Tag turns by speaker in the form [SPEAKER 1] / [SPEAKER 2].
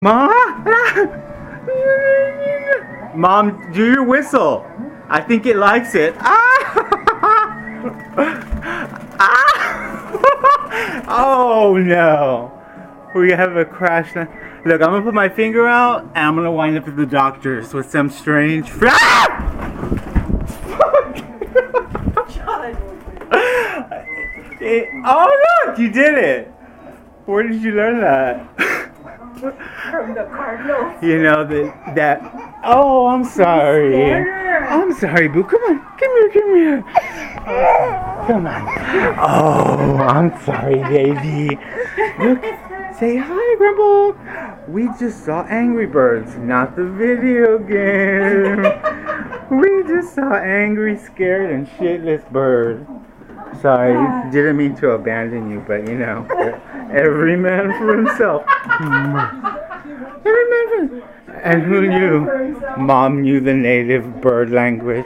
[SPEAKER 1] Mom? Mom, do your whistle. I think it likes it. Oh no. We have a crash now. Look, I'm gonna put my finger out and I'm gonna wind up at the doctor's with some strange oh look, you did it. Where did you learn that?
[SPEAKER 2] From the Cardinals.
[SPEAKER 1] You know that oh, I'm sorry. I'm sorry, boo. Come on. Come here. Come on. Oh, I'm sorry, baby. Look, say hi, Grumble. We just saw Angry Birds, not the video game. We just saw angry, scared, and shitless bird. Sorry, didn't mean to abandon you, but you know, every man for himself. Every man for himself. And who knew? Mom knew the native bird language.